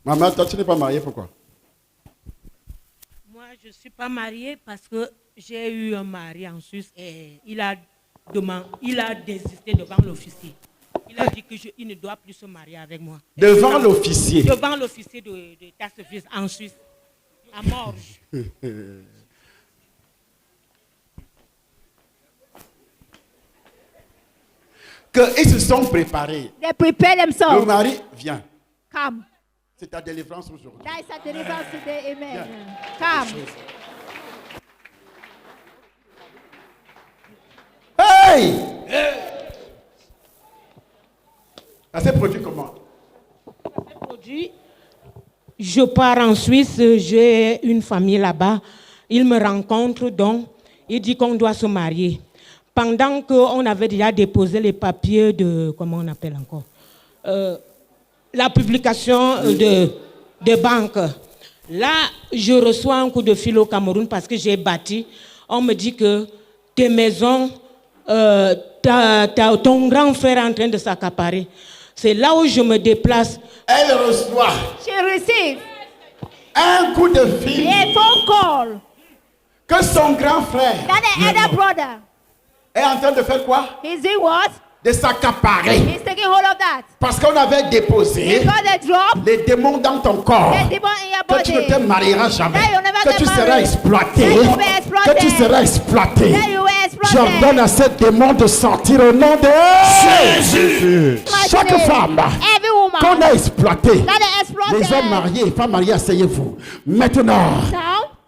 Maman, toi, tu n'es pas mariée, pourquoi? Moi, je ne suis pas mariée parce que j'ai eu un mari en Suisse et il a désisté devant l'officier. Il a dit qu'il ne doit plus se marier avec moi. Devant l'officier? Devant l'officier d'état civil en Suisse, à Morges. Qu'ils se sont préparés. They prepare themselves. Le mari vient. Come. C'est ta délivrance aujourd'hui. That is a deliverance today. Amen. Viens. Come. Hey! Ça s'est produit comment? Produit. Je pars en Suisse, j'ai une famille là-bas. Il me rencontre donc, il dit qu'on doit se marier. Pendant qu'on avait déjà déposé les papiers de, comment on appelle encore, la publication de banque. Là, je reçois un coup de fil au Cameroun parce que j'ai bâti. On me dit que tes maisons, ton grand frère est en train de s'accaparer. C'est là où je me déplace. Elle reçoit She received un coup de fil a phone call que son grand frère that the elder brother est en train de faire quoi? is doing what? De s'accaparer. He's taking hold of that. Parce qu'on avait déposé Because they drop les démons dans ton corps. the demon in your Que tu ne te body. marieras jamais. That you'll never Que get tu seras married. exploité. That you will be exploited. Que tu seras exploité. That you were J'ordonne à exploited. ces démons de sortir au nom de Jésus. Chaque femme Every woman qu'on a exploitée, that they exploited. les hommes mariés et femmes mariées, asseyez-vous. Maintenant, Now,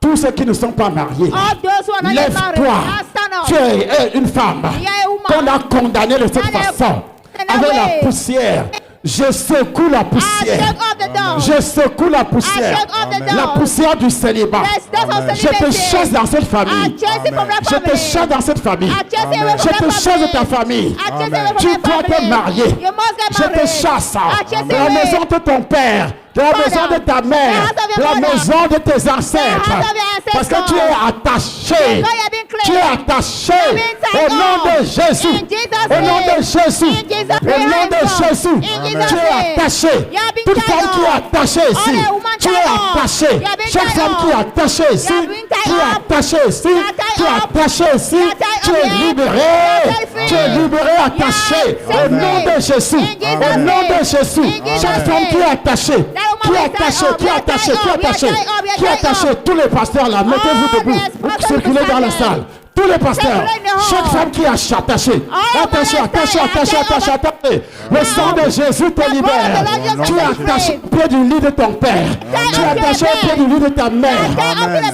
tous ceux qui ne sont pas mariés, all those who are not yet married, lève-toi. now stand up. Tu es une femme You are a woman. qu'on a condamnée de cette That they façon. send Avec away. la poussière. Je secoue la I poussière. shake off the door. Je secoue la poussière. I shake off the door. La poussière du célibat. Yes, that's what Je te celibacy. chasse dans cette I famille. chase it from that Je te family. chasse dans cette famille. I chase it away Je from te that chasse de ta family. famille. I chase it away from Tu that dois te family. marier. You must get Je te married. chasse I chase de la away. maison de ton père, de la Father, maison de ta mère, the house of de your la mother, maison de tes ancêtres. the house of your ancestors. Parce que tu es attaché. Because you have been Tu es claimed. attaché You have been au tied nom de up. Jésus. In Jesus' Au nom de name. Jésus. In Jesus' Au nom name. de Jésus. In Jesus' Tu es name. attaché. You have been Toute tied femme qui est up. attachée ici. All the women Tu es tied up. attaché. You have been Chaque tied femme up. qui est attachée ici. You have been tied Tu es up. attaché ici. You are tied Tu es up. attaché ici. You are tied Tu up es here. libéré. You are set Tu es free. libéré, attaché. You Au are set nom free. de Jésus. In Jesus' Au nom de name. Jésus. In Jesus' Chaque femme qui est name. attachée. That woman Qui est is tied attachée. up. Qui est We are attachée. tied Qui est up. We are attachée. tied up. We are Qui est tied attachée. up. Tous les pasteurs là, mettez-vous All debout. the Vous pastors circulez dans la stand salle. Tous les pasteurs, Circulez dehors. chaque femme qui est attachée, All attachée, the attachée, pasteurs, attachée, attachée, attachée. Le sang de Jésus te libère. blood of Tu es Jesus attaché is au pied du lit de ton père. Tu es up to attaché the au pied du lit de ta mère.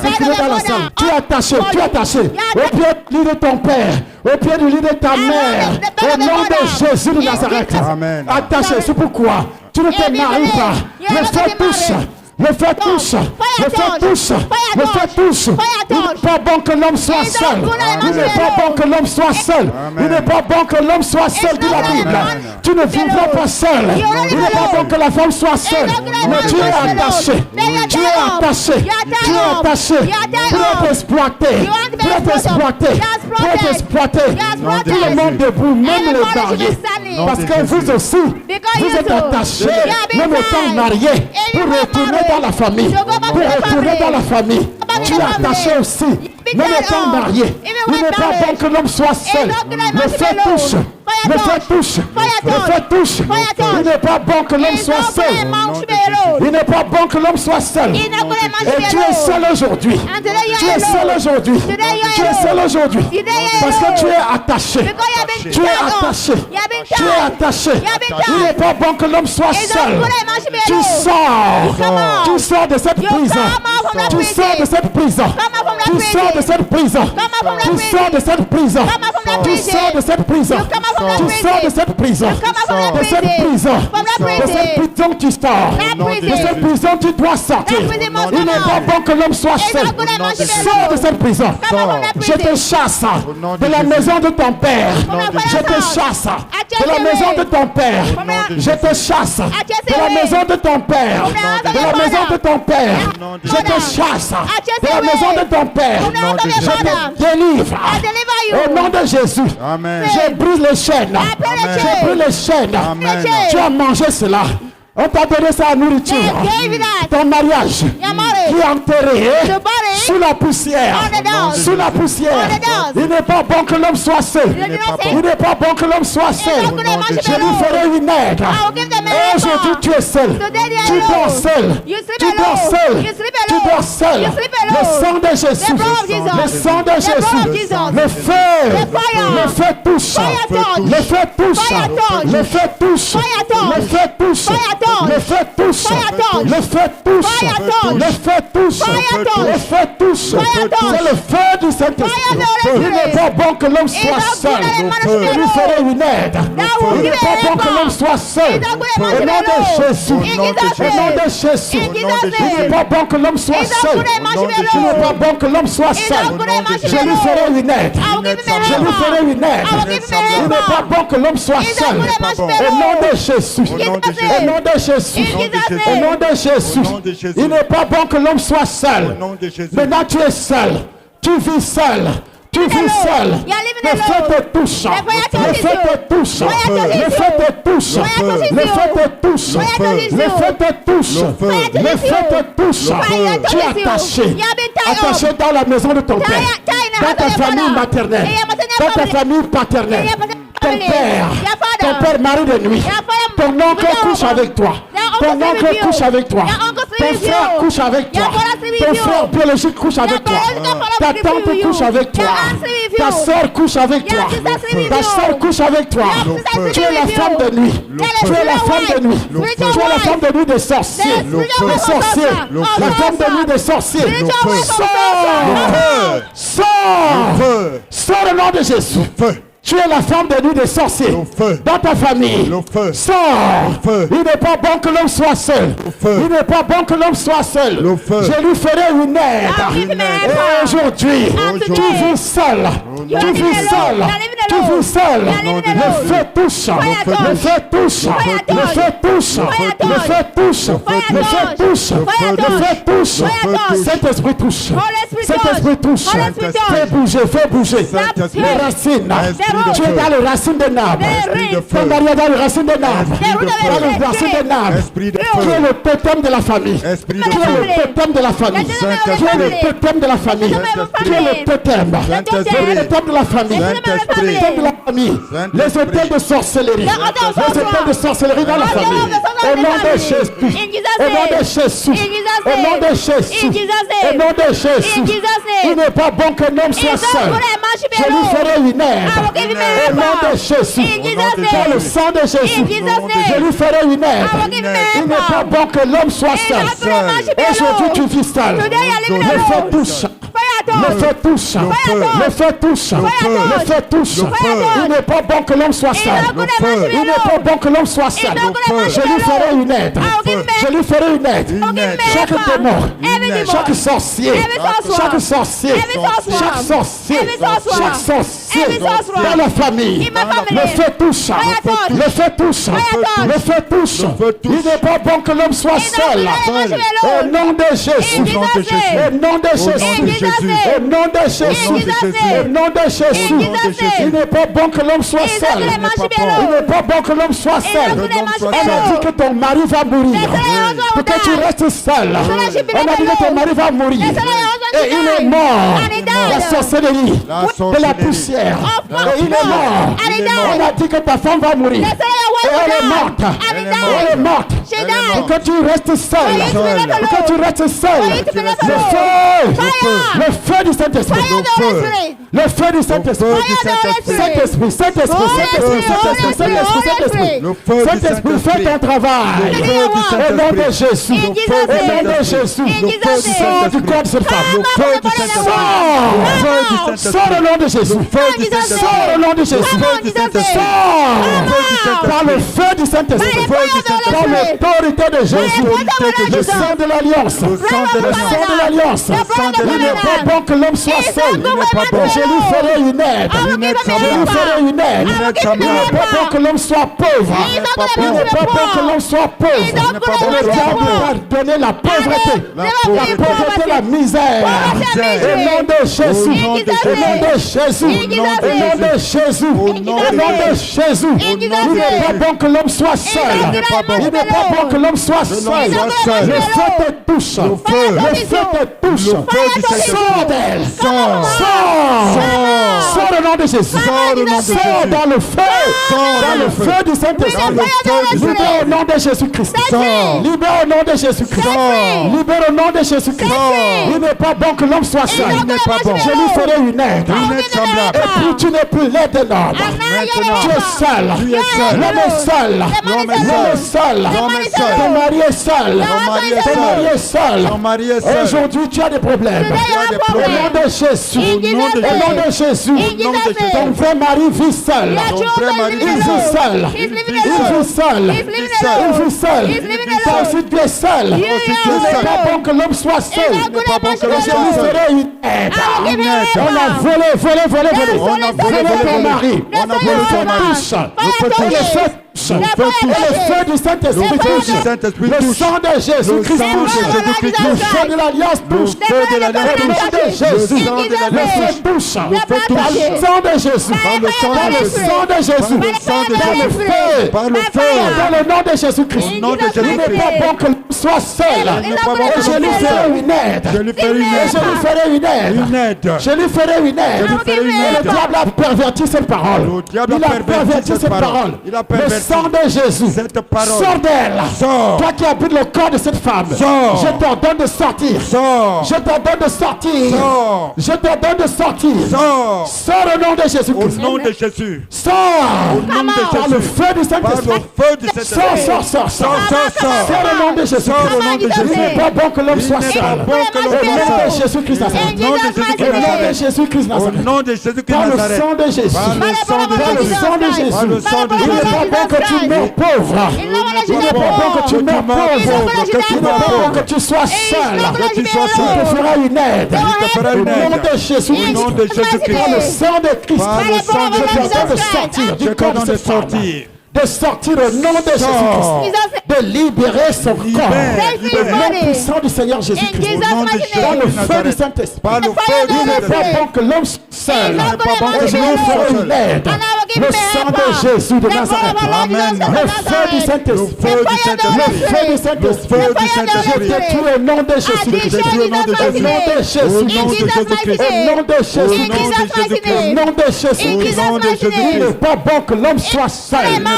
Circulez dans la salle. Tu es attaché, tu es attaché au pied du lit de ton père, au pied du lit de ta mère. Au nom de Jésus de Nazareth. Amen. Attaché, c'est pourquoi tu ne te maries pas. Le feu touche. Le feu touche, le feu touche, le feu touche. Il n'est pas bon que l'homme soit seul. Il n'est pas bon que l'homme soit seul. Il n'est pas bon que l'homme soit seul, dit la Bible. Tu ne vivras pas seul. Il n'est pas bon que la femme soit seule. Mais tu es attaché. Tu es attaché. Tu es attaché. Pour être exploité. Pour être exploité. Pour être exploité. Tout le monde debout, même les mariés. Parce que vous aussi, vous êtes attachés, même étant mariés, pour retourner dans la famille. Pour retourner dans la famille. Tu es attaché aussi, même étant marié. Il n'est pas bon que l'homme soit seul. Le feu touche. Le feu touche. Le feu touche. Il n'est pas bon que l'homme soit seul. Il n'est pas bon que l'homme soit seul. Et tu es seul aujourd'hui. Tu es seul aujourd'hui. Tu es seul aujourd'hui. Parce que tu es attaché. Tu es attaché. Tu es attaché. Il n'est pas bon que l'homme soit seul. Tu sors. Tu sors de cette prison. Tu sors de cette prison. Tu sors de cette prison. Tu sors de cette prison. Tu sors de cette prison. Tu sors de cette prison. De cette prison. De cette prison tu sors. De cette prison tu dois sortir. Il n'est pas bon que l'homme soit seul. Sors de cette prison. Je te chasse de la maison de ton père. Je te chasse de la maison de ton père. Je te chasse de la maison de ton père. De la maison de ton père. Je te chasse de la maison de ton père. Je te délivre. Au nom de Jésus. Amen. Je brise les chaînes. Je brise les chaînes. Amen. Tu as mangé cela. On t'a donné sa nourriture. They gave you that. Ton mariage Your marriage. qui est enterré The body. sous la poussière. On the dust. Sous la poussière. On the dust. Il n'est pas bon que l'homme soit seul. You know what I'm Il saying? n'est pas bon que l'homme soit seul. not good that Je lui ferai une aide. I will give them a Et aujourd'hui tu es seul. Today they are Tu dors alone. seul. You sleep Tu dors alone. seul. You sleep Tu alone. dors seul. You sleep Le alone. sang de Jésus. The blood of Jesus. Le sang de The blood of Jésus. Jesus. Le feu. The fire. Le feu touche. Fire touch. Le feu touche. Fire touch. Le feu touche. Fire touch. Le feu touche. Fire touch. Le feu touche. Fire touch. Le feu touche. Fire touch. Le feu touche. Fire touch. Le feu touche. Fire touch. C'est le feu du Saint-Esprit. Fire touch. Il n'est pas bon que l'homme soit not seul. good that a man Je should be lui alone. ferai une aide. will Il n'est give pas a bon que helper. l'homme soit seul. It's not good that a man Au should be nom de alone. Jésus. In Jesus' Au nom name. de Jésus. In Jesus' Il n'est name. pas bon que l'homme soit It's not seul. good that a man should be Il n'est pas alone. bon que l'homme soit It's seul. not good that a man should Je be lui ferai alone. une aide. I will give him a Je lui ferai helper. une aide. I will give him a Il n'est pas helper. bon que l'homme soit It's not seul. good that a man should be Au nom alone. de Jésus. In Jesus' Au name. nom de Jésus. In Jesus' Au nom name. de Jésus. Au nom de Jésus. Il n'est pas bon que l'homme soit seul. Au nom de Jésus. Maintenant tu es seul. Tu vis seul. Tu vis alone. seul. You are living Le feu alone. te touche. The fire Le touches feu you. te touche. Fire touches Le feu you. te touche. Fire touches Le you. feu te touche. Fire touches Le you. feu te touche. Fire touches Le feu you. te touche. Fire Tu es touches you. attaché. You have been tied Attaché up. dans la maison de ton Tied- père. tied in the Dans house ta of your famille father. maternelle. In your maternal Dans ta family. famille paternelle. In your paternal Ton family. père. Your father. Ton père mari de nuit. Your father- Ton oncle Your couche uncle. avec toi. Your uncle Ton sleep oncle with you. couche avec toi. Your uncle sleep Ton with frère you. couche avec Your toi. brother sleep with Ton you. frère biologique couche avec toi. biological father Ta sleep tante with you. couche avec Your toi. aunt sleep with Ta you. soeur couche avec Your toi. sister sleep with Ta you. soeur couche avec toi. Your sister sleep Tu es la with femme you. de nuit. Tell Tu es la us femme de nuit. Spiritual Tu es la wife. femme de nuit des sorciers. The spiritual Des wife of sorciers. sorcerer. La femme de nuit des sorciers. Spiritual wife of Sors. Sors. Feu. Sors au nom de Jésus. Feu. Tu es la femme de nuit des sorciers. Le feu. Dans ta famille. Le feu. Sors. Le feu. Il n'est pas bon que l'homme soit seul. feu. Il n'est pas bon que l'homme soit seul. Le feu. Je lui ferai une aide. I'll give him a Et helper. aujourd'hui, Aujourd'hui. tu vis seul. You Tu are vis living seul. alone. You are living Tu alone. vis seul. You are living Le alone. feu touche. Fire Le touch. feu touche. Fire Le touch. feu touche. Fire Le touch. feu touche. Fire Le feu touch. touche. Fire Le feu touche. Fire touch. Saint-Esprit touche. Holy Spirit Saint-Esprit touche. Holy Spirit touch. Fais bouger, fais bouger. Saint-Esprit. Les racines. Esprit de Tu es feu. dans les racines des arbres. Esprit de Ton mari est dans les racines des arbres. Esprit de Dans les feu. racines des arbres. Esprit de Tu es feu. le totem de la famille. Esprit de Tu es feu. le totem de la famille. Saint-Esprit. Tu es le totem de la famille. Saint-Esprit. Tu es le totem. Saint-Esprit. Le totem de la famille. Saint-Esprit. Le totem de la famille. Les hôtels de sorcellerie. Les hôtels de sorcellerie dans la famille. Au nom de Jésus. Au nom de Jésus. Au nom de Jésus. Au nom de Jésus. Il n'est pas bon que l'homme soit seul. Je lui ferai une aide. Au nom de Jésus. Dans le sang de Jésus. Je lui ferai une aide. Il n'est pas bon que l'homme soit seul. Aujourd'hui tu vis seul. Le feu touche. Le feu touche. Le feu touche. Le feu touche. Il n'est pas bon que l'homme soit seul. Il n'est pas bon que l'homme soit seul. Je lui ferai une aide. Je lui ferai une aide. Chaque démon, chaque sorcier, chaque sorcier, chaque sorcier, chaque sorcier dans la famille. Le feu touche. Le feu touche. Le feu touche. Il n'est pas bon que l'homme soit seul. Au nom de Jésus. Au nom de Jésus. Au nom de Jésus. Au nom de Jésus. Il n'est pas bon que l'homme soit seul. Il n'est pas bon que l'homme soit seul. On a dit que ton mari va mourir. Pour que tu restes seul. On a dit que ton mari va mourir. Et il est mort. La sorcellerie de la poussière. Et il est mort. On a dit que ta femme va mourir. Et elle est morte. Elle est morte. Pour que tu restes seul. Pour que tu restes seul. Le feu du Saint-Esprit. Le feu du Saint-Esprit. Saint-Esprit, Saint-Esprit, Saint-Esprit, Saint-Esprit, Saint-Esprit. Saint-Esprit, fais ton travail. Au nom de Jésus. Au nom de Jésus. Sors du corps de cette femme. Sors. Sors au nom de Jésus. Sors au nom de Jésus. Sors. Par le feu du Saint-Esprit. Par l'autorité de Jésus. Le sang de l'alliance. Le sang de l'alliance. Il n'est pas bon que l'homme soit seul. Je lui ferai une aide. I will give him Je lui helper. ferai une aide. I will give him Il n'est pas bon que helper. l'homme soit pauvre. He is not Il going n'est to pas be bon que poor. l'homme soit He pauvre. is not going to Le be diable poor. va donner la pauvreté. La pauvreté, la misère. Au nom de Jésus. Au nom de Jésus. Au nom de Jésus. Au nom de Jésus. Il n'est pas bon que l'homme soit seul. Il n'est pas bon que l'homme soit seul. Le feu te touche. Le feu te touche. Sors d'elle. Sors au nom de Jésus. Sors dans le feu. Dans le feu du Saint-Esprit. Libère au nom de Jésus-Christ. Libère au nom de Jésus-Christ. Libère au nom de Jésus-Christ. Il n'est pas bon que l'homme soit seul. Je lui ferai une aide. Et puis tu n'es plus l'aide de l'homme. Tu es seul. L'homme est seul. L'homme est seul. Ton mari est seul. Ton mari est seul. Aujourd'hui tu as des problèmes. Au nom de Jésus. Au nom de Jésus. Ton vrai mari vit seul. Il vit seul. Il vit seul. Il vit seul. Toi aussi tu es seul. Il n'est pas bon que l'homme soit seul. Je lui ferai une aide. On a volé ton mari. Le feu du Saint-Esprit touche. Le sang de Jésus-Christ touche. Le feu de l'Alliance touche. Le nom de Jésus. Le feu touche. Par le sang de Jésus. Par le sang de Jésus. Par le feu. Dans le nom de Jésus-Christ. Il n'est pas bon que l'homme soit seul. Et je lui ferai une aide. Je lui ferai une aide. Je lui ferai une aide. Et le diable a perverti cette parole. Il a perverti cette parole. Le sang de Jésus. Sors d'elle. Toi qui habites le corps de cette femme. Je t'ordonne de sortir. Je t'ordonne de sortir. Je t'ordonne de sortir. Sors au nom de Jésus-Christ. Au nom de Jésus. Sors. Par le feu du Saint-Esprit. Sors. Sors au nom de Jésus. Il n'est pas bon que l'homme soit seul. Au nom de Jésus-Christ Nazareth. Au nom de Jésus-Christ Nazareth. Au nom de Jésus-Christ Par le Nazareth. sang de Jésus. Par le sang de Jésus. Par le sang de Il n'est pas bon que tu meurs pauvre. Il n'est pas bon que tu meurs pauvre. Il n'est pas bon que tu sois seul. Il te fera une aide. Au nom de Jésus. Au nom de Jésus-Christ. Par le sang de Christ. Par le sang de Je t'ordonne de Christ. sortir du Je corps de t'ordonne de cette femme. sortir. De sortir au nom de Jésus-Christ. De libérer son corps. Au nom puissant du Seigneur Jésus-Christ. Au nom de Dans le Jésus feu du Saint-Esprit. Par le feu Il du n'est pas Saint-Esprit. bon que l'homme soit seul. bon Et je lui ferai une aide. Le sang de Jésus de Nazareth. Amen. Le feu du Saint-Esprit. Le feu du Saint-Esprit. Le feu du Saint-Esprit. Le feu du Saint-Esprit. Je détruis au nom de Jésus. Au nom de Au nom de Jésus. Au nom de Jésus-Christ. Au nom de Jésus. Au nom de Jésus. Au nom de Jésus-Christ. Il n'est pas bon que l'homme soit seul. Il n'est pas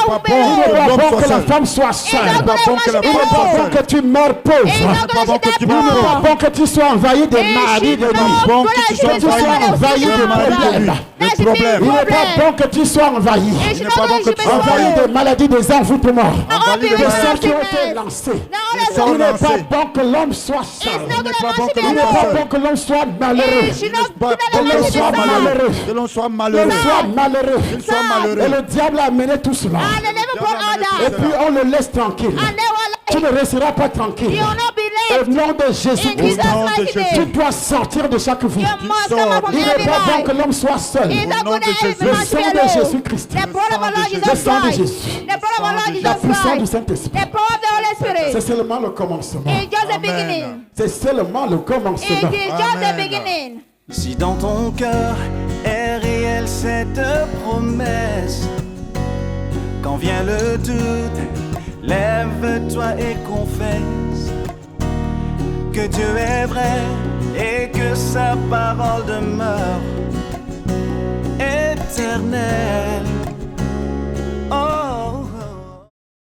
bon que la femme soit seule. Il n'est pas bon que la Il n'est femme pas soit bon seule. que tu meurs pauvre. Il n'est pas bon que tu Il n'est pas bon que tu sois envahi des maladies de nuit. Bon que tu sois Que tu sois envahi de problèmes. Le problème. Il n'est pas bon que tu sois envahi. Il n'est pas bon que tu sois Envahi de maladies des envoûtements. Envahi de Des sorts maladies. qui ont été lancés. sorts Il n'est pas lancés. bon que l'homme soit seul. Il n'est pas bon que Il l'on n'est soit pas seul. bon que l'on soit malheureux. Que l'on soit malheureux. Que l'on soit Que malheureux. l'on soit malheureux. Soit malheureux. Et le diable a amené tout cela. Et puis on le laisse tranquille. Tu ne resteras pas tranquille. Au nom de Jésus-Christ, tu dois sortir de chaque vie. Il n'est pas bon que l'homme soit seul. Le sang de Jésus-Christ. Le sang de Jésus. La puissance du Saint-Esprit. C'est seulement le commencement. C'est seulement le commencement. Si dans ton cœur est réelle cette promesse, quand vient le doute, lève-toi et confesse que Dieu est vrai et que sa parole demeure éternelle.